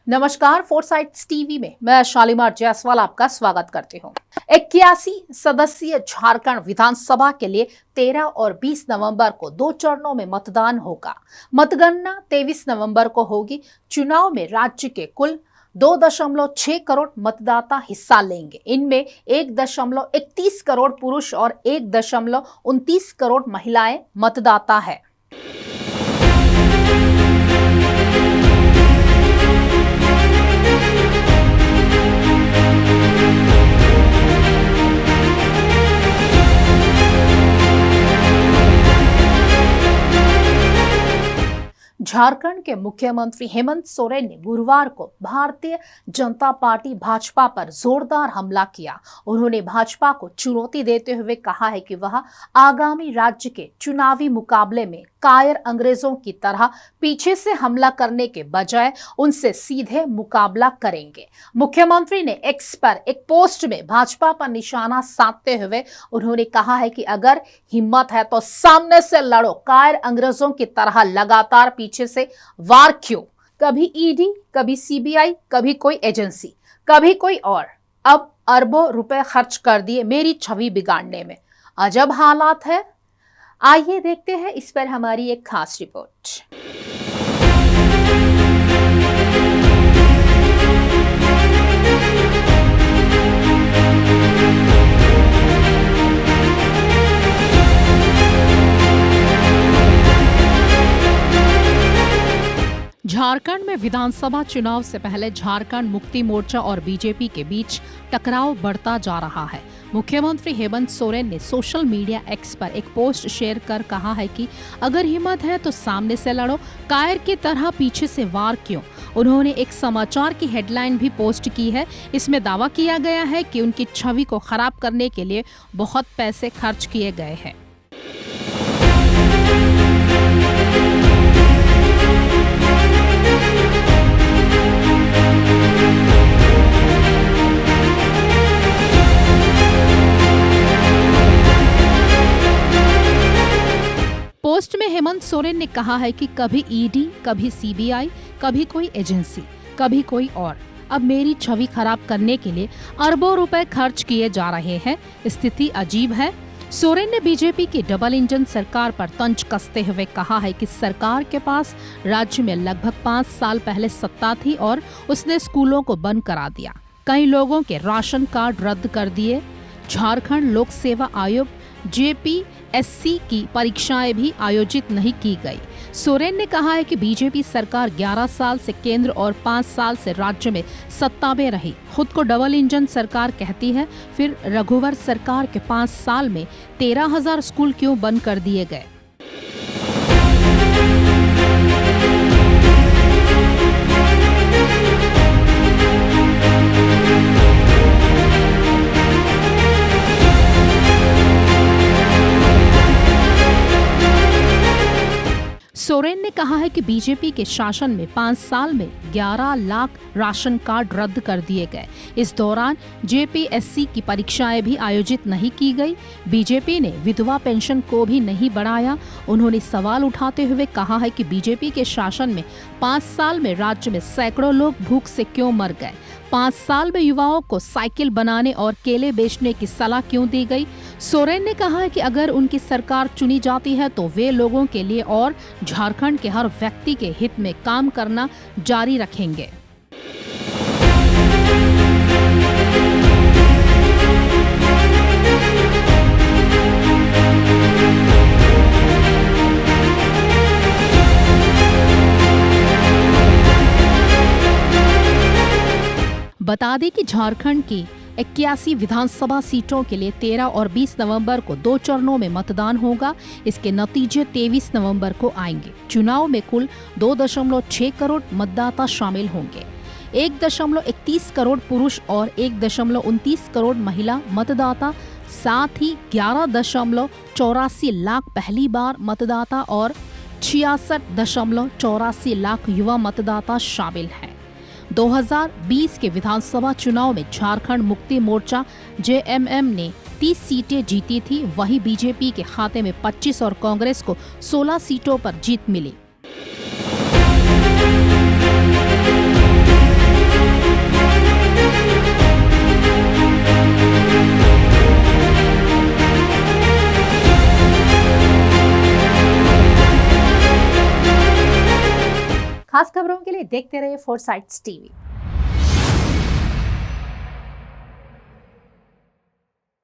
नमस्कार, फोरसाइट्स टीवी में मैं शालीमार जायसवाल आपका स्वागत करती हूँ। 81 सदस्यीय झारखंड विधानसभा के लिए 13 और 20 नवंबर को 2 चरणों में मतदान होगा। मतगणना 23 नवंबर को होगी। चुनाव में राज्य के कुल 2.6 करोड़ मतदाता हिस्सा लेंगे। इनमें 1.31 करोड़ पुरुष और 1.29 करोड़ महिलाएं मतदाता है। झारखंड के मुख्यमंत्री हेमंत सोरेन ने गुरुवार को भारतीय जनता पार्टी भाजपा पर जोरदार हमला किया। उन्होंने भाजपा को चुनौती देते हुए कहा है कि वह आगामी राज्य के चुनावी मुकाबले में कायर अंग्रेजों की तरह पीछे से हमला करने के बजाय उनसे सीधे मुकाबला करेंगे। मुख्यमंत्री ने एक्स पर एक पोस्ट में भाजपा पर निशाना साधते हुए उन्होंने कहा है कि अगर हिम्मत है तो सामने से लड़ो, कायर अंग्रेजों की तरह लगातार पीछे से वार क्यों? कभी ईडी, कभी सीबीआई, कभी कोई एजेंसी, कभी कोई और। अब अरबों रुपए खर्च कर दिए मेरी छवि बिगाड़ने में। अजब हालात है। आइए देखते हैं इस पर हमारी एक खास रिपोर्ट। झारखंड में विधानसभा चुनाव से पहले झारखंड मुक्ति मोर्चा और बीजेपी के बीच टकराव बढ़ता जा रहा है। मुख्यमंत्री हेमंत सोरेन ने सोशल मीडिया एक्स पर एक पोस्ट शेयर कर कहा है कि अगर हिम्मत है तो सामने से लड़ो, कायर की तरह पीछे से वार क्यों? उन्होंने एक समाचार की हेडलाइन भी पोस्ट की है। इसमें दावा किया गया है कि उनकी छवि को खराब करने के लिए बहुत पैसे खर्च किए गए हैं। पोस्ट में हेमंत सोरेन ने कहा है कि कभी ईडी, कभी सीबीआई, कभी कोई एजेंसी, कभी कोई और। अब मेरी छवि खराब करने के लिए अरबों रुपए खर्च किए जा रहे हैं। स्थिति अजीब है। सोरेन ने बीजेपी की डबल इंजन सरकार पर तंज कसते हुए कहा है कि सरकार के पास राज्य में लगभग 5 साल पहले सत्ता थी और उसने स्कूलों को बंद करा दिया, कई लोगों के राशन कार्ड रद्द कर दिए। झारखंड लोक सेवा आयोग JPSC की परीक्षाएं भी आयोजित नहीं की गई। सोरेन ने कहा है कि बीजेपी सरकार 11 साल से केंद्र और 5 साल से राज्य में सत्ता में रही, खुद को डबल इंजन सरकार कहती है। फिर रघुवर सरकार के 5 साल में 13,000 स्कूल क्यों बंद कर दिए गए? सोरेन ने कहा है कि बीजेपी के शासन में 5 साल में 11 लाख राशन कार्ड रद्द कर दिए गए। इस दौरान JPSC की परीक्षाएं भी आयोजित नहीं की गई। बीजेपी ने विधवा पेंशन को भी नहीं बढ़ाया। उन्होंने सवाल उठाते हुए कहा है कि बीजेपी के शासन में 5 साल में राज्य में सैकड़ों लोग भूख से क्यों मर गए? 5 साल में युवाओं को साइकिल बनाने और केले बेचने की सलाह क्यों दी गई? सोरेन ने कहा है कि अगर उनकी सरकार चुनी जाती है तो वे लोगों के लिए और झारखंड के हर व्यक्ति के हित में काम करना जारी रखेंगे। बता दें कि झारखंड की 81 विधानसभा सीटों के लिए 13 और 20 नवंबर को 2 चरणों में मतदान होगा। इसके नतीजे 23 नवंबर को आएंगे। चुनाव में कुल 2.6 करोड़ मतदाता शामिल होंगे। 1.31 करोड़ पुरुष और 1.29 करोड़ महिला मतदाता, साथ ही 11.84 लाख पहली बार मतदाता और 66.84 लाख युवा मतदाता शामिल हैं। 2020 के विधानसभा चुनाव में झारखंड मुक्ति मोर्चा JMM ने 30 सीटें जीती थी। वहीं बीजेपी के खाते में 25 और कांग्रेस को 16 सीटों पर जीत मिली। खास खबरों के लिए देखते रहिए फोरसाइट्स टीवी।